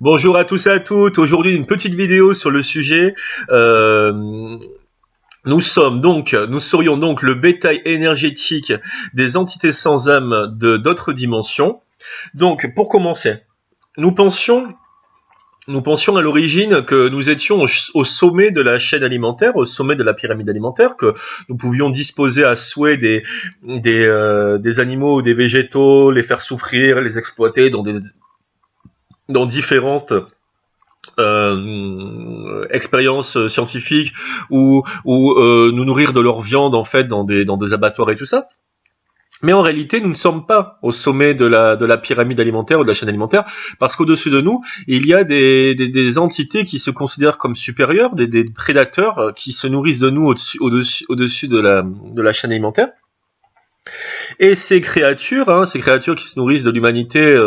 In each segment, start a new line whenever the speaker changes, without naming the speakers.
Bonjour à tous et à toutes. Aujourd'hui, une petite vidéo sur le sujet. Nous serions donc le bétail énergétique des entités sans âme de d'autres dimensions. Donc, pour commencer, nous pensions à l'origine que nous étions au sommet de la chaîne alimentaire, au sommet de la pyramide alimentaire, que nous pouvions disposer à souhait des animaux ou des végétaux, les faire souffrir, les exploiter dans différentes expériences scientifiques ou nous nourrir de leur viande en fait dans des abattoirs et tout ça. Mais en réalité, nous ne sommes pas au sommet de la pyramide alimentaire ou de la chaîne alimentaire, parce qu'au-dessus de nous, il y a des entités qui se considèrent comme supérieures, des prédateurs qui se nourrissent de nous au-dessus de la chaîne alimentaire. Et ces créatures qui se nourrissent de l'humanité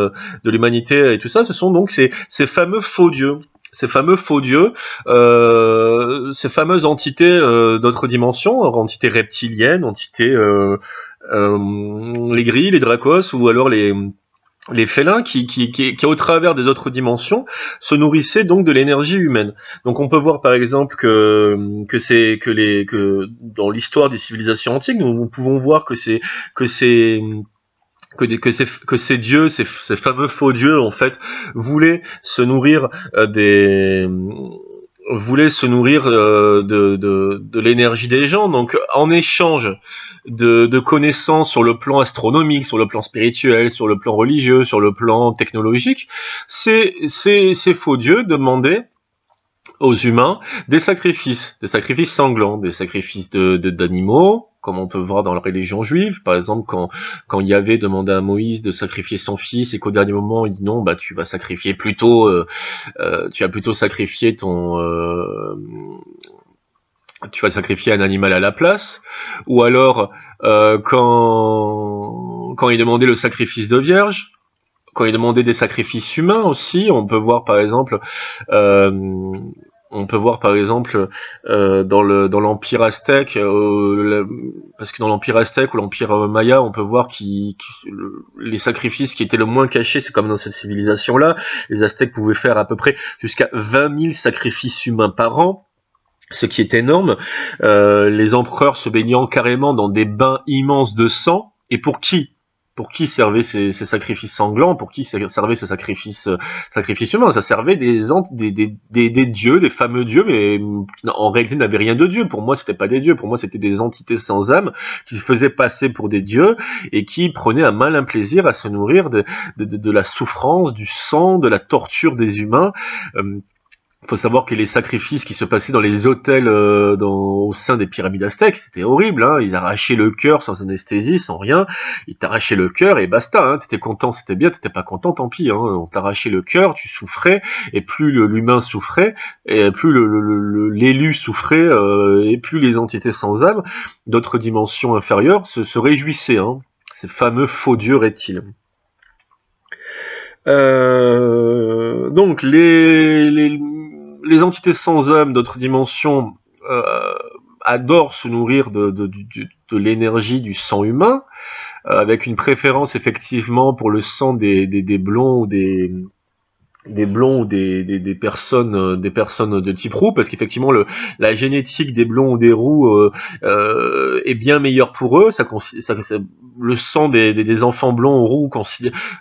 et tout ça, ce sont donc ces fameux faux dieux. Ces fameuses entités d'autres dimensions, entités reptiliennes, entités les grilles, les dracos, ou alors les félins qui, au travers des autres dimensions, se nourrissaient donc de l'énergie humaine. Donc on peut voir par exemple que dans l'histoire des civilisations antiques, nous pouvons voir que ces dieux, ces fameux faux dieux en fait, voulaient se nourrir de l'énergie des gens. Donc en échange de connaissances sur le plan astronomique, sur le plan spirituel, sur le plan religieux, sur le plan technologique, ces faux dieux demandaient aux humains des sacrifices sanglants, des sacrifices d'animaux, comme on peut voir dans la religion juive. Par exemple, quand Yahvé demandait à Moïse de sacrifier son fils et qu'au dernier moment il dit non, bah tu vas sacrifier plutôt, tu vas plutôt sacrifier tu vas sacrifier un animal à la place. Ou alors quand il demandait le sacrifice de vierge, quand il demandait des sacrifices humains aussi, on peut voir par exemple dans l'empire aztèque, parce que dans l'empire aztèque ou l'empire maya, on peut voir les sacrifices qui étaient le moins cachés, c'est comme dans cette civilisation-là, les Aztèques pouvaient faire à peu près jusqu'à 20 000 sacrifices humains par an, ce qui est énorme. Les empereurs se baignant carrément dans des bains immenses de sang. Et pour qui servaient ces sacrifices sanglants? Pour qui servaient ces sacrifices humains? Ça servait des dieux, des fameux dieux, mais qui en réalité n'avaient rien de dieu. Pour moi, c'était pas des dieux. Pour moi, c'était des entités sans âme qui se faisaient passer pour des dieux et qui prenaient un malin plaisir à se nourrir de la souffrance, du sang, de la torture des humains. Il faut savoir que les sacrifices qui se passaient dans les hôtels au sein des pyramides aztèques, c'était horrible, hein. Ils arrachaient le cœur sans anesthésie, sans rien. Ils t'arrachaient le cœur et basta, hein. T'étais content, c'était bien. T'étais pas content, tant pis, hein. On t'arrachait le cœur, tu souffrais, et plus l'humain souffrait, et plus l'élu souffrait, et plus les entités sans âme d'autres dimensions inférieures se réjouissaient, hein. Ces fameux faux dieux reptiles. Donc les entités sans âme d'autres dimensions adorent se nourrir de l'énergie du sang humain, avec une préférence effectivement pour le sang des blonds ou des personnes de type roux, parce qu'effectivement la génétique des blonds ou des roux est bien meilleure pour eux. Le sang des enfants blonds ou roux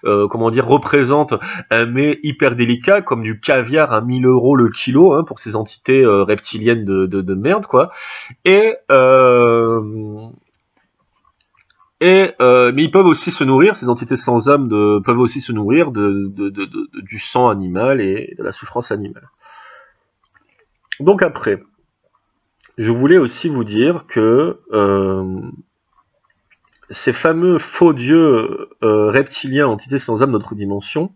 représente un mets hyper délicat, comme du caviar à 1000 € le kilo, hein, pour ces entités reptiliennes de merde, quoi. Mais ils peuvent aussi se nourrir, ces entités sans âme peuvent aussi se nourrir du sang animal et de la souffrance animale. Donc après, je voulais aussi vous dire que ces fameux faux dieux reptiliens, entités sans âme d'autres dimensions,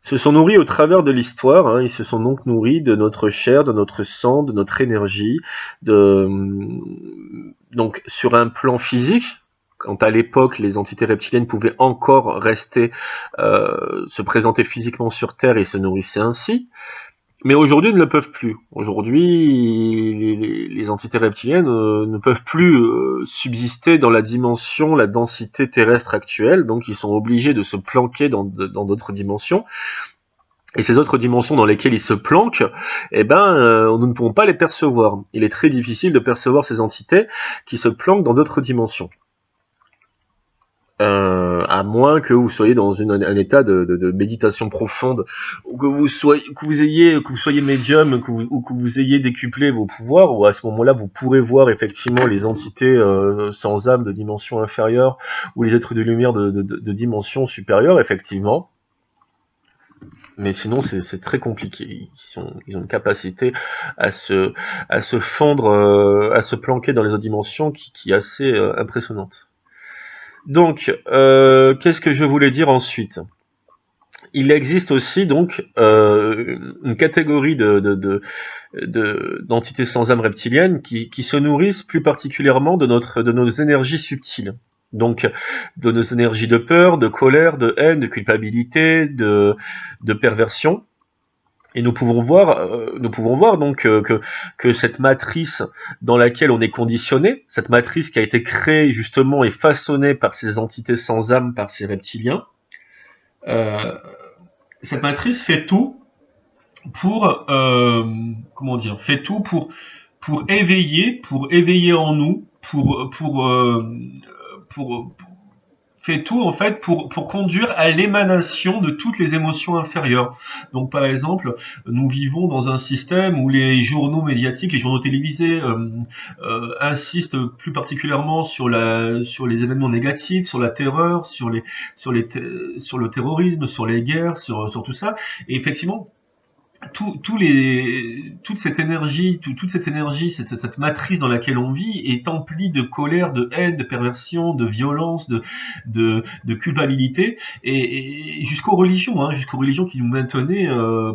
se sont nourris au travers de l'histoire, hein. Ils se sont donc nourris de notre chair, de notre sang, de notre énergie, donc sur un plan physique. Quand à l'époque les entités reptiliennes pouvaient encore rester, se présenter physiquement sur Terre et se nourrissaient ainsi, mais aujourd'hui ils ne le peuvent plus. Aujourd'hui les entités reptiliennes ne peuvent plus subsister dans la densité terrestre actuelle, donc ils sont obligés de se planquer dans d'autres dimensions. Et ces autres dimensions dans lesquelles ils se planquent, eh ben, nous ne pouvons pas les percevoir. Il est très difficile de percevoir ces entités qui se planquent dans d'autres dimensions. À moins que vous soyez dans un état de méditation profonde, ou que vous soyez médium, ou que vous ayez décuplé vos pouvoirs, ou à ce moment-là vous pourrez voir effectivement les entités sans âme de dimension inférieure, ou les êtres de lumière de dimension supérieure, effectivement. Mais sinon c'est très compliqué. Ils ont une capacité à se fondre, à se planquer dans les autres dimensions qui est assez impressionnante. Donc, qu'est-ce que je voulais dire ensuite? Il existe aussi donc une catégorie d'entités sans âme reptiliennes qui se nourrissent plus particulièrement de nos énergies subtiles. Donc, de nos énergies de peur, de colère, de haine, de culpabilité, de perversion. Et nous pouvons voir donc que cette matrice dans laquelle on est conditionné, cette matrice qui a été créée justement et façonnée par ces entités sans âme, par ces reptiliens, cette matrice fait tout pour fait tout pour éveiller en nous, fait tout en fait pour conduire à l'émanation de toutes les émotions inférieures. Donc par exemple, nous vivons dans un système où les journaux médiatiques, les journaux télévisés insistent plus particulièrement sur les événements négatifs, sur la terreur, sur le terrorisme, sur les guerres, sur tout ça. Et effectivement, toute cette énergie, cette matrice dans laquelle on vit est emplie de colère, de haine, de perversion, de violence, de culpabilité, et jusqu'aux religions qui nous maintenaient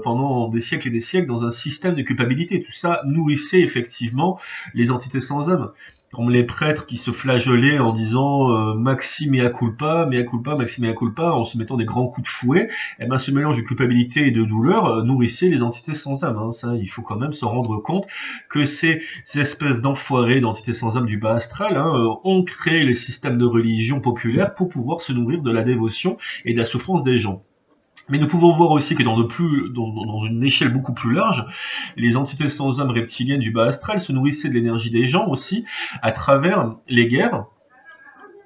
pendant des siècles et des siècles dans un système de culpabilité. Tout ça nourrissait effectivement les entités sans âme. Comme les prêtres qui se flagellaient en disant maxi mea culpa, maxi mea culpa, en se mettant des grands coups de fouet, et ben ce mélange de culpabilité et de douleur nourrissait les entités sans âme. Hein. Ça, il faut quand même se rendre compte que ces espèces d'enfoirés d'entités sans âme du bas astral ont créé les systèmes de religion populaire pour pouvoir se nourrir de la dévotion et de la souffrance des gens. Mais nous pouvons voir aussi que dans une échelle beaucoup plus large, les entités sans âme reptiliennes du bas astral se nourrissaient de l'énergie des gens aussi à travers les guerres.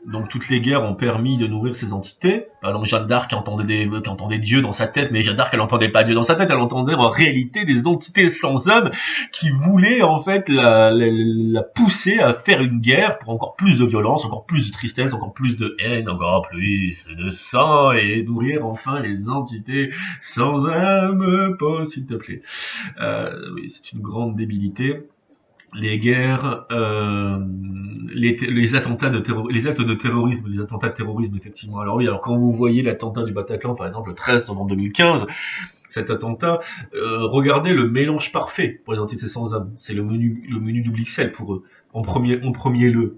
Donc toutes les guerres ont permis de nourrir ces entités. Par exemple, Jeanne d'Arc entendait Dieu dans sa tête, mais Jeanne d'Arc elle entendait pas Dieu dans sa tête, elle entendait en réalité des entités sans âme qui voulaient en fait la pousser à faire une guerre pour encore plus de violence, encore plus de tristesse, encore plus de haine, encore plus de sang, et nourrir enfin les entités sans âme, Paul, s'il te plaît. Oui, c'est une grande débilité. Les guerres, les attentats les actes de terrorisme, les attentats de terrorisme effectivement. Alors oui, alors quand vous voyez l'attentat du Bataclan par exemple le 13 novembre 2015, cet attentat, regardez le mélange parfait pour les entités sans âme. C'est le menu double XL pour eux. En premier lieu,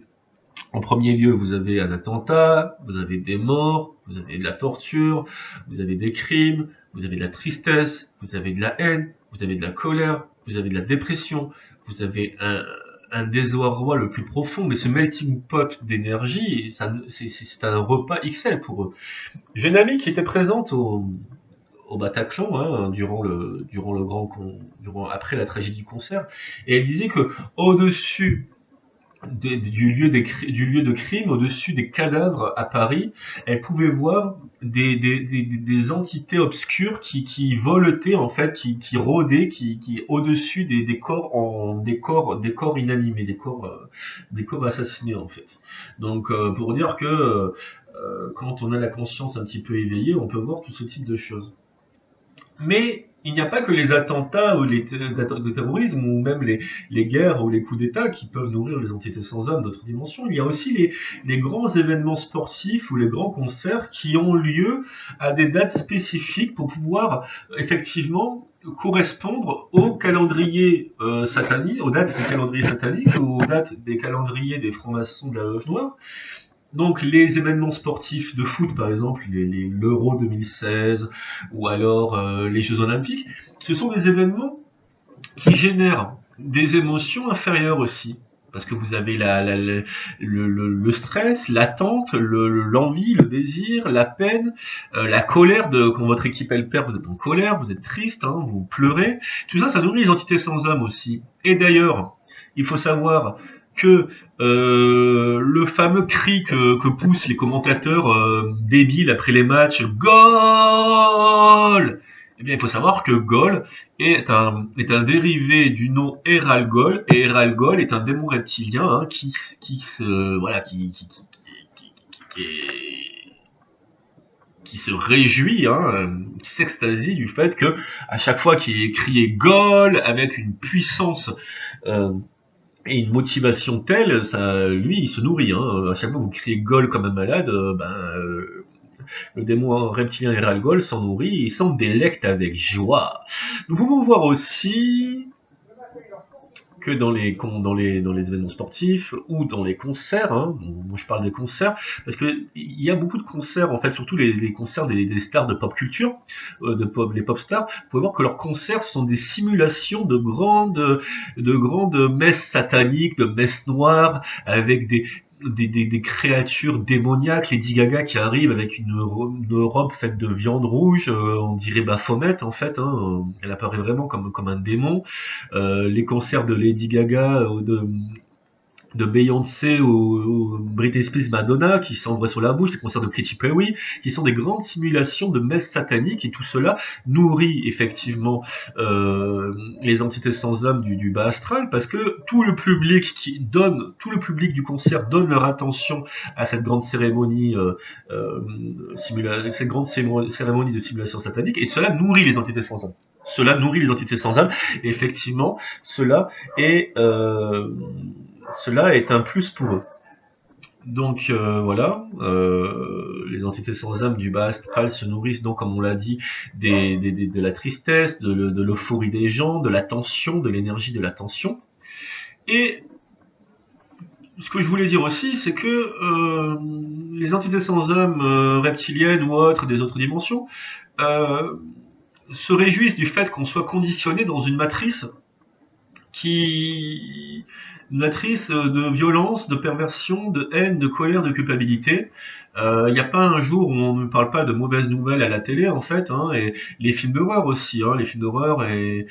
vous avez un attentat, vous avez des morts, vous avez de la torture, vous avez des crimes, vous avez de la tristesse, vous avez de la haine, vous avez de la colère, vous avez de la dépression, vous avez un désarroi le plus profond, mais ce melting pot d'énergie, c'est un repas XL pour eux. J'ai une amie qui était présente au Bataclan après la tragédie du concert, et elle disait que au-dessus du lieu de crime, au-dessus des cadavres à Paris, elle pouvait voir des entités obscures qui voletaient en fait, qui rôdaient, qui au-dessus des corps des corps inanimés, des corps assassinés en fait. Donc pour dire que quand on a la conscience un petit peu éveillée, on peut voir tout ce type de choses. Mais il n'y a pas que les attentats ou de terrorisme ou même les guerres ou les coups d'État qui peuvent nourrir les entités sans âme d'autres dimensions. Il y a aussi les grands événements sportifs ou les grands concerts qui ont lieu à des dates spécifiques pour pouvoir effectivement correspondre au calendrier satanique, aux dates des calendriers sataniques ou aux dates des calendriers des francs-maçons de la Loge Noire. Donc les événements sportifs de foot, par exemple, l'Euro 2016 ou alors les Jeux Olympiques, ce sont des événements qui génèrent des émotions inférieures aussi. parce que vous avez le stress, l'attente, l'envie, le désir, la peine, la colère quand votre équipe elle perd, vous êtes en colère, vous êtes triste, hein, vous pleurez. Tout ça, ça nourrit les entités sans âme aussi. Et d'ailleurs, il faut savoir que le fameux cri que poussent les commentateurs débiles après les matchs, goal, eh bien, il faut savoir que Gol est un dérivé du nom Eralgol, et Eralgol est un démon reptilien hein, qui se réjouit, hein, qui s'extasie du fait que à chaque fois qu'il est crié Gol avec une puissance et une motivation telle, ça, lui, il se nourrit. Hein. À chaque fois que vous criez Gol comme un malade, le démon reptilien Eralgol s'en nourrit et s'en délecte avec joie. Nous pouvons voir aussi que dans les événements sportifs ou dans les concerts, hein, moi je parle des concerts, parce que il y a beaucoup de concerts, en fait, surtout les concerts des stars de pop culture, des pop stars, vous pouvez voir que leurs concerts sont des simulations de grandes messes sataniques, de messes noires, avec des créatures démoniaques, Lady Gaga qui arrive avec une robe faite de viande rouge, on dirait Baphomet en fait, hein, elle apparaît vraiment comme un démon. Les concerts de Lady Gaga, de Beyoncé ou Britney Spears, Madonna, qui s'envoient sur la bouche, les concerts de Katy Perry, qui sont des grandes simulations de messes sataniques, et tout cela nourrit effectivement les entités sans âme du bas astral, parce que tout le public du concert donne leur attention à cette grande cérémonie, cette grande cérémonie de simulation satanique, et cela nourrit les entités sans âme. Et effectivement, cela est un plus pour eux. Donc voilà, les entités sans âme du bas astral se nourrissent donc, comme on l'a dit, de la tristesse, de l'euphorie des gens, de la tension, de l'énergie de la tension. Et ce que je voulais dire aussi, c'est que les entités sans âme reptiliennes ou autres des autres dimensions se réjouissent du fait qu'on soit conditionné dans une matrice de violence, de perversion, de haine, de colère, de culpabilité. Il n'y a pas un jour où on ne parle pas de mauvaises nouvelles à la télé, en fait, hein, et les films d'horreur aussi, hein, les films d'horreur et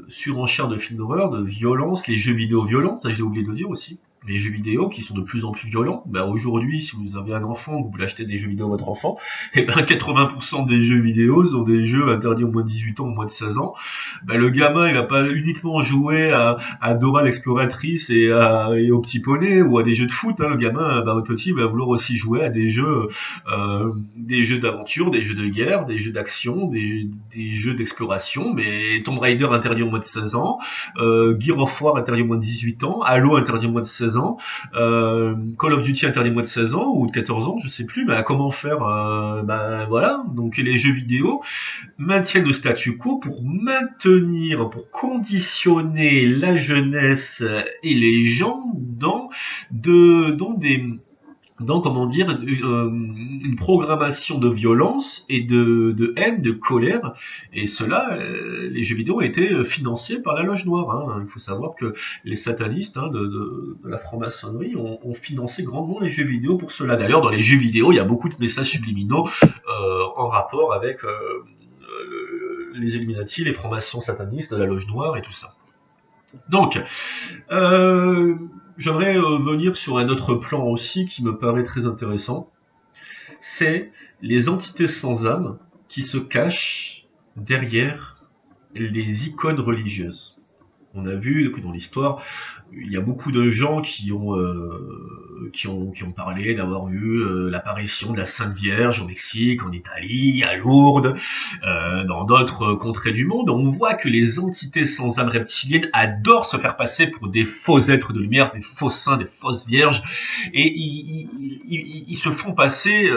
surenchère de films d'horreur, de violence, les jeux vidéo violents, ça j'ai oublié de le dire aussi. Les jeux vidéo qui sont de plus en plus violents. Aujourd'hui, si vous avez un enfant, vous voulez acheter des jeux vidéo à votre enfant, et 80% des jeux vidéo sont des jeux interdits au moins de 18 ans, au moins de 16 ans. Le gamin, il va pas uniquement jouer à Dora l'exploratrice et au petit poney ou à des jeux de foot. Hein. Le gamin, votre petit, va vouloir aussi jouer à des jeux d'aventure, des jeux de guerre, des jeux d'action, des jeux d'exploration. Mais Tomb Raider interdit au moins de 16 ans, Gear of War interdit au moins de 18 ans, Halo interdit au moins de 16 ans, Call of Duty interdit moins de 16 ans ou de 14 ans, je sais plus, mais comment faire voilà, donc les jeux vidéo maintiennent le statu quo pour conditionner la jeunesse et les gens dans une programmation de violence et de haine, de colère, et cela, les jeux vidéo ont été financés par la loge noire. Hein. Il faut savoir que les satanistes de la franc-maçonnerie ont financé grandement les jeux vidéo pour cela. D'ailleurs, dans les jeux vidéo, il y a beaucoup de messages subliminaux en rapport avec les Illuminati, les francs-maçons satanistes, la loge noire et tout ça. Donc, j'aimerais venir sur un autre plan aussi qui me paraît très intéressant. C'est les entités sans âme qui se cachent derrière les icônes religieuses. On a vu que dans l'histoire, il y a beaucoup de gens qui ont parlé d'avoir vu l'apparition de la Sainte Vierge au Mexique, en Italie, à Lourdes, dans d'autres contrées du monde. On voit que les entités sans âme reptiliennes adorent se faire passer pour des faux êtres de lumière, des faux saints, des fausses vierges, et ils se font passer...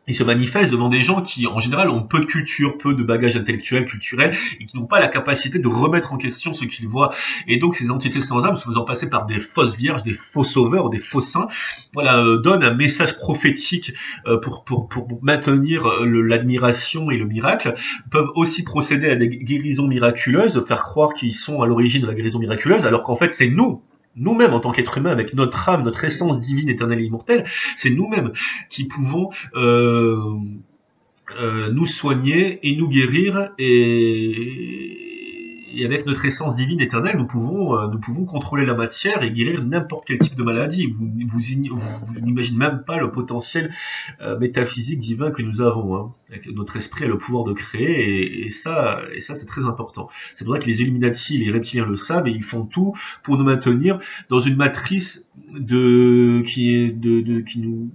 Ils se manifestent devant des gens qui, en général, ont peu de culture, peu de bagages intellectuels, culturels, et qui n'ont pas la capacité de remettre en question ce qu'ils voient. Et donc, ces entités sans âme, se faisant passer par des fausses vierges, des faux sauveurs, des faux saints, donnent un message prophétique pour maintenir l'admiration et le miracle, peuvent aussi procéder à des guérisons miraculeuses, faire croire qu'ils sont à l'origine de la guérison miraculeuse, alors qu'en fait, c'est nous
nous-mêmes en tant qu'être humain, avec notre âme, notre essence divine, éternelle et immortelle, c'est nous-mêmes qui pouvons nous soigner et nous guérir, et avec notre essence divine éternelle, nous pouvons contrôler la matière et guérir n'importe quel type de maladie. Vous n'imaginez même pas le potentiel métaphysique divin que nous avons. Hein. Notre esprit a le pouvoir de créer, et ça c'est très important. C'est pour ça que les Illuminati, les reptiliens le savent, et ils font tout pour nous maintenir dans une matrice qui nous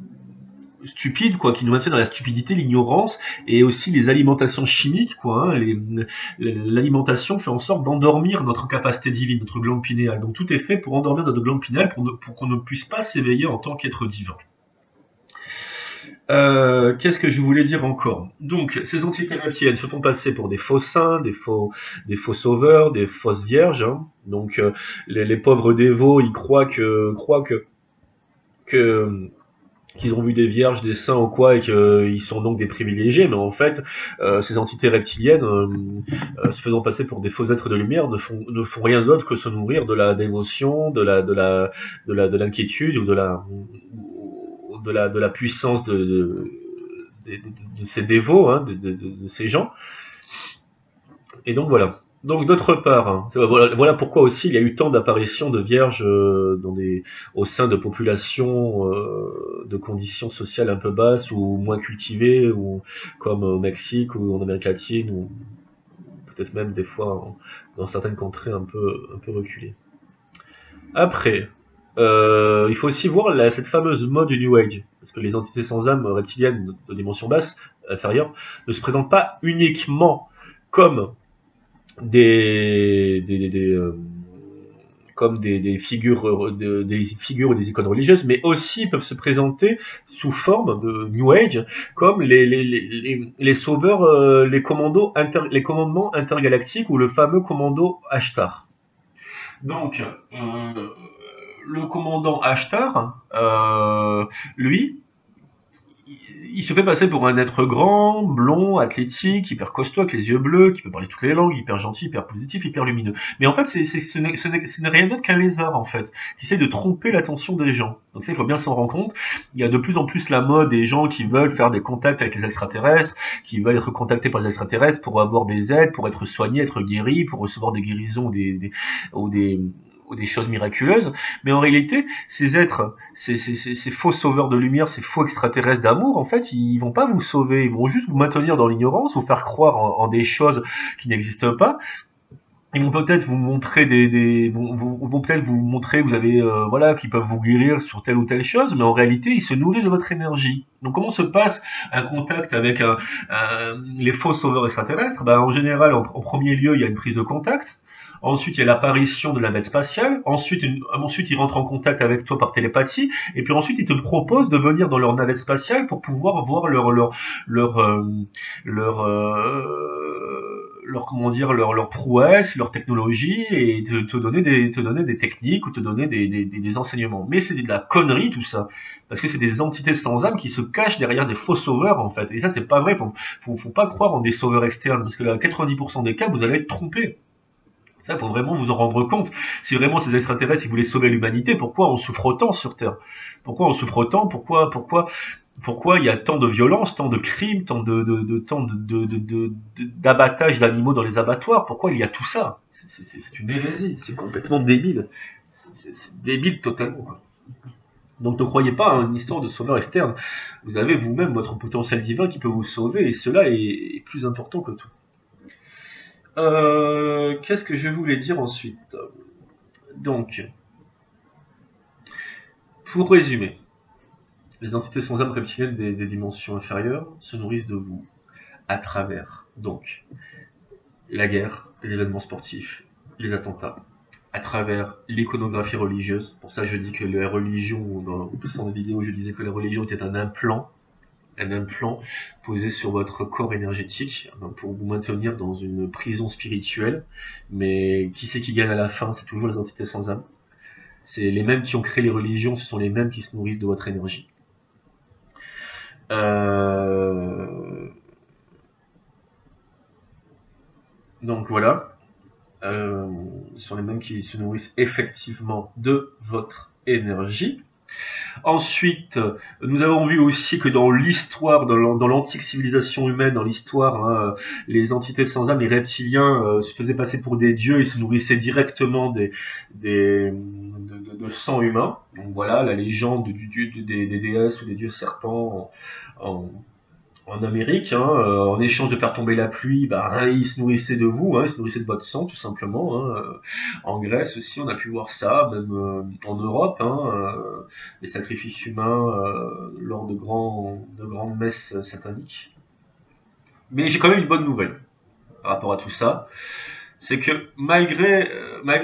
stupide, quoi, qui nous maintient dans la stupidité, l'ignorance, et aussi les alimentations chimiques, quoi. Hein, l'alimentation fait en sorte d'endormir notre capacité divine, notre glande pinéale. Donc tout est fait pour endormir notre glande pinéale, pour qu'on ne puisse pas s'éveiller en tant qu'être divin. Qu'est-ce que je voulais dire encore? Donc, ces entités reptiliennes se font passer pour des faux saints, des faux sauveurs, des fausses vierges. Hein. Donc, les pauvres dévots, ils croient que qu'ils ont vu des vierges, des saints ou quoi, et qu'ils sont donc des privilégiés, mais en fait, ces entités reptiliennes, se faisant passer pour des faux êtres de lumière, ne font rien d'autre que se nourrir de la dévotion, de l'inquiétude, ou de la puissance de ces dévots, hein, de ces gens. Et donc voilà. Donc d'autre part, hein, voilà pourquoi aussi il y a eu tant d'apparitions de vierges au sein de populations de conditions sociales un peu basses ou moins cultivées, ou comme au Mexique ou en Amérique latine, ou peut-être même des fois dans certaines contrées un peu reculées. Après, il faut aussi voir cette fameuse mode du New Age, parce que les entités sans âme reptiliennes de dimension basse, inférieure, ne se présentent pas uniquement comme comme des figures ou des icônes religieuses, mais aussi peuvent se présenter sous forme de New Age comme les sauveurs, les commandements intergalactiques, ou le fameux commando Ashtar. Donc, le commandant Ashtar, lui, il se fait passer pour un être grand, blond, athlétique, hyper costaud, avec les yeux bleus, qui peut parler toutes les langues, hyper gentil, hyper positif, hyper lumineux. Mais en fait, ce n'est rien d'autre qu'un lézard, en fait, qui essaie de tromper l'attention des gens. Donc ça, il faut bien s'en rendre compte. Il y a de plus en plus la mode des gens qui veulent faire des contacts avec les extraterrestres, qui veulent être contactés par les extraterrestres pour avoir des aides, pour être soignés, être guéris, pour recevoir des guérisons ou des choses miraculeuses. Mais en réalité, ces êtres, ces faux sauveurs de lumière, ces faux extraterrestres d'amour, en fait, ils vont pas vous sauver, ils vont juste vous maintenir dans l'ignorance, vous faire croire en des choses qui n'existent pas. Ils vont peut-être vous montrer vont peut-être vous montrer, vous avez voilà, qu'ils peuvent vous guérir sur telle ou telle chose, mais en réalité, ils se nourrissent de votre énergie. Donc comment se passe un contact avec les faux sauveurs extraterrestres? Ben, en général, en premier lieu, il y a une prise de contact. Ensuite, il y a l'apparition de la navette spatiale. Ensuite, ils rentrent en contact avec toi par télépathie. Et puis ensuite, ils te proposent de venir dans leur navette spatiale pour pouvoir voir leur prouesse, leur technologie, et te donner des techniques, ou te donner des enseignements. Mais c'est de la connerie tout ça, parce que c'est des entités sans âme qui se cachent derrière des faux sauveurs, en fait. Et ça, c'est pas vrai. Faut pas croire en des sauveurs externes, parce que là, 90% des cas, vous allez être trompé. Ça, faut vraiment vous en rendre compte. Si vraiment ces extraterrestres, ils voulaient sauver l'humanité, pourquoi on souffre autant sur Terre? Pourquoi on souffre autant? Pourquoi il y a tant de violence, tant de crimes, tant d'abattage d'animaux dans les abattoirs? Pourquoi il y a tout ça? C'est une hérésie, c'est complètement débile. C'est débile totalement, quoi. Donc ne croyez pas à une histoire de sauveur externe. Vous avez vous-même votre potentiel divin qui peut vous sauver, et cela est plus important que tout. Qu'est-ce que je voulais dire ensuite? Donc, pour résumer, les entités sans âme reptiliennes des dimensions inférieures se nourrissent de vous à travers, donc, la guerre, les événements sportifs, les attentats, à travers l'iconographie religieuse. Pour ça, je dis que la religion, dans le précédent vidéo, je disais que la religion était un implant posé sur votre corps énergétique pour vous maintenir dans une prison spirituelle. Mais qui c'est qui gagne à la fin? C'est toujours les entités sans âme. C'est les mêmes qui ont créé les religions, ce sont les mêmes qui se nourrissent de votre énergie. Donc voilà. Ce sont les mêmes qui se nourrissent effectivement de votre énergie. Ensuite, nous avons vu aussi que dans l'histoire, dans l'antique civilisation humaine, dans l'histoire, hein, les entités sans âme, les reptiliens, se faisaient passer pour des dieux, ils se nourrissaient directement de sang humain. Donc voilà, la légende des déesses ou des dieux serpents en Amérique, hein, en échange de faire tomber la pluie, bah, ils se nourrissaient de vous, hein, ils se nourrissaient de votre sang tout simplement. Hein. En Grèce aussi, on a pu voir ça, même en Europe, hein, les sacrifices humains lors de grandes messes sataniques. Mais j'ai quand même une bonne nouvelle par rapport à tout ça, c'est que malgré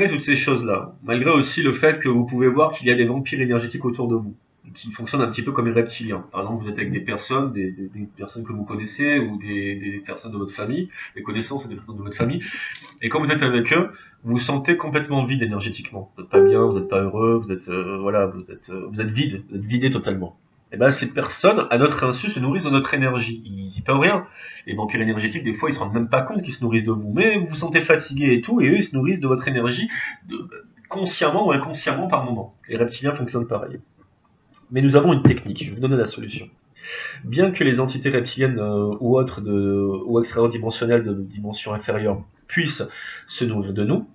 toutes ces choses-là, malgré aussi le fait que vous pouvez voir qu'il y a des vampires énergétiques autour de vous, qui fonctionnent un petit peu comme les reptiliens. Par exemple, vous êtes avec des personnes, des personnes que vous connaissez, ou des personnes de votre famille, des connaissances et des personnes de votre famille, et quand vous êtes avec eux, vous vous sentez complètement vide énergétiquement. Vous n'êtes pas bien, vous n'êtes pas heureux, vous êtes vide, vous êtes vidé totalement. Et ben ces personnes, à notre insu, se nourrissent de notre énergie. Ils y peuvent rien. Les vampires énergétiques, des fois, ils se rendent même pas compte qu'ils se nourrissent de vous, mais vous vous sentez fatigué et tout, et eux, ils se nourrissent de votre énergie, consciemment ou inconsciemment par moment. Les reptiliens fonctionnent pareil. Mais nous avons une technique, je vais vous donner la solution. Bien que les entités reptiliennes ou autres ou extra-dimensionnelles de dimension inférieure puissent se nourrir de nous,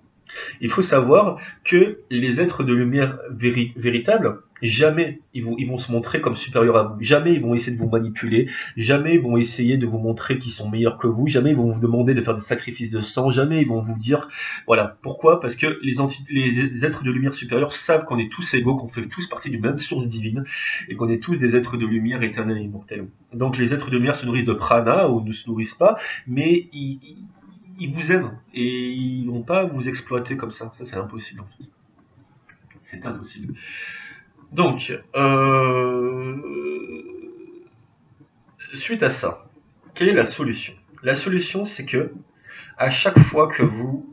il faut savoir que les êtres de lumière véritables, jamais ils vont se montrer comme supérieurs à vous. Jamais ils vont essayer de vous manipuler. Jamais ils vont essayer de vous montrer qu'ils sont meilleurs que vous. Jamais ils vont vous demander de faire des sacrifices de sang. Jamais ils vont vous dire... Voilà. Pourquoi? Parce que les êtres de lumière supérieure savent qu'on est tous égaux, qu'on fait tous partie d'une même source divine et qu'on est tous des êtres de lumière éternels et immortels. Donc les êtres de lumière se nourrissent de prana ou ne se nourrissent pas, mais ils vous aiment et ils vont pas vous exploiter comme ça. Ça, c'est impossible en fait. C'est impossible. Donc, suite à ça, quelle est la solution? La solution, c'est que à chaque fois que vous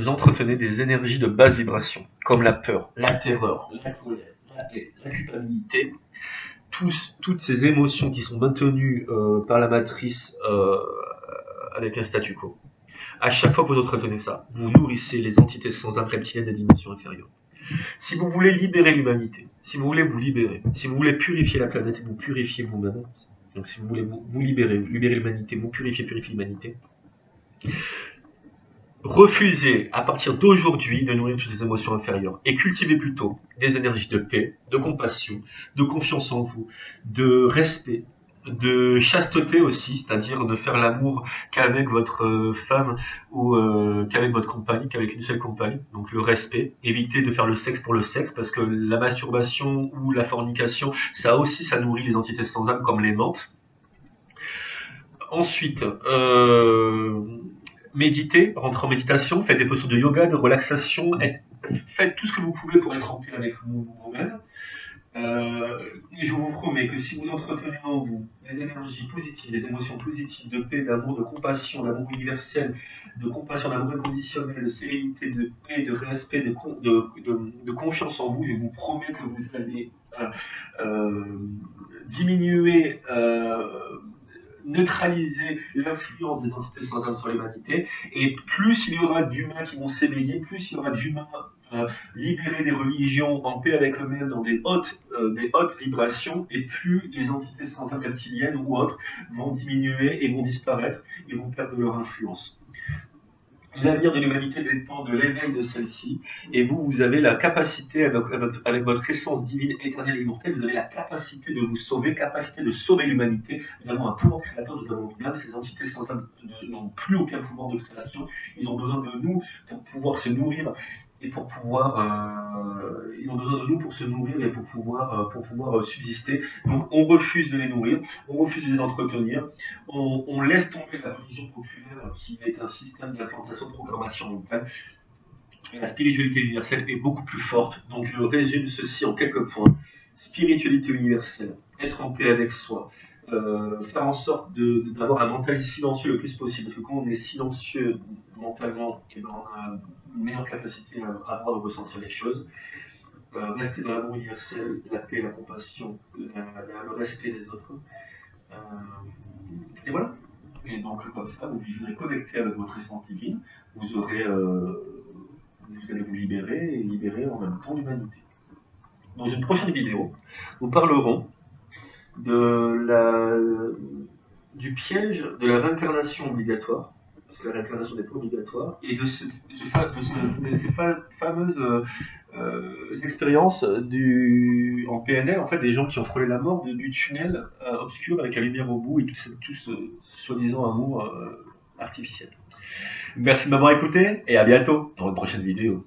entretenez des énergies de basse vibration, comme la peur, la terreur, la colère, la culpabilité, toutes ces émotions qui sont maintenues par la matrice avec un statu quo, à chaque fois que vous entretenez ça, vous nourrissez les entités sans âme reptiliennes des dimensions inférieures. Si vous voulez libérer l'humanité, si vous voulez vous libérer, si vous voulez purifier la planète et vous purifier vous-même, donc si vous voulez vous libérer l'humanité, vous purifier l'humanité, refusez à partir d'aujourd'hui de nourrir toutes ces émotions inférieures et cultivez plutôt des énergies de paix, de compassion, de confiance en vous, de respect, de chasteté aussi, c'est-à-dire de faire l'amour qu'avec votre femme ou qu'avec votre compagne, qu'avec une seule compagne, donc le respect, évitez de faire le sexe pour le sexe, parce que la masturbation ou la fornication, ça aussi, ça nourrit les entités sans âme comme les menthes. Ensuite, méditez, rentrez en méditation, faites des postures de yoga, de relaxation, faites tout ce que vous pouvez pour être en paix avec vous-même. Et je vous promets que si vous entretenez en vous des énergies positives, des émotions positives, de paix, d'amour, de compassion, d'amour universel, de compassion, d'amour inconditionnel, de sérénité, de paix, de respect, de confiance en vous, je vous promets que vous allez diminuer, neutraliser l'influence des entités sans âme sur l'humanité, et plus il y aura d'humains qui vont s'éveiller, plus il y aura d'humains libérés des religions, en paix avec eux-mêmes, dans des hautes vibrations, et plus les entités sans âme reptiliennes ou autres vont diminuer et vont disparaître et vont perdre leur influence. L'avenir de l'humanité dépend de l'éveil de celle-ci, et vous avez la capacité, avec votre essence divine, éternelle et immortelle, vous avez la capacité de vous sauver, capacité de sauver l'humanité. Nous avons un pouvoir créateur, nous avons bien, ces entités sans âme n'ont plus aucun pouvoir de création, ils ont besoin de nous pour pouvoir se nourrir, et pour pouvoir, ils ont besoin de nous pour se nourrir et pour pouvoir subsister. Donc on refuse de les nourrir, on refuse de les entretenir, on laisse tomber la religion populaire qui est un système d'implantation de programmation mentale. Et la spiritualité universelle est beaucoup plus forte. Donc je résume ceci en quelques points. Spiritualité universelle, être en paix avec soi, faire en sorte d'avoir un mental silencieux le plus possible, parce que quand on est silencieux mentalement, on a une meilleure capacité à avoir de ressentir les choses. Rester dans l'amour universel, la paix, la compassion, le respect des autres. Et voilà. Et donc comme ça, vous vivrez connecté avec votre essence divine, vous aurez, vous allez vous libérer et libérer en même temps l'humanité. Dans une prochaine vidéo, nous parlerons de du piège de la réincarnation obligatoire, parce que la réincarnation n'est pas obligatoire, et de ces fameuses expériences en PNL, en fait, des gens qui ont frôlé la mort du tunnel obscur avec la lumière au bout et tout ce soi-disant amour artificiel. Merci de m'avoir écouté et à bientôt dans une prochaine vidéo.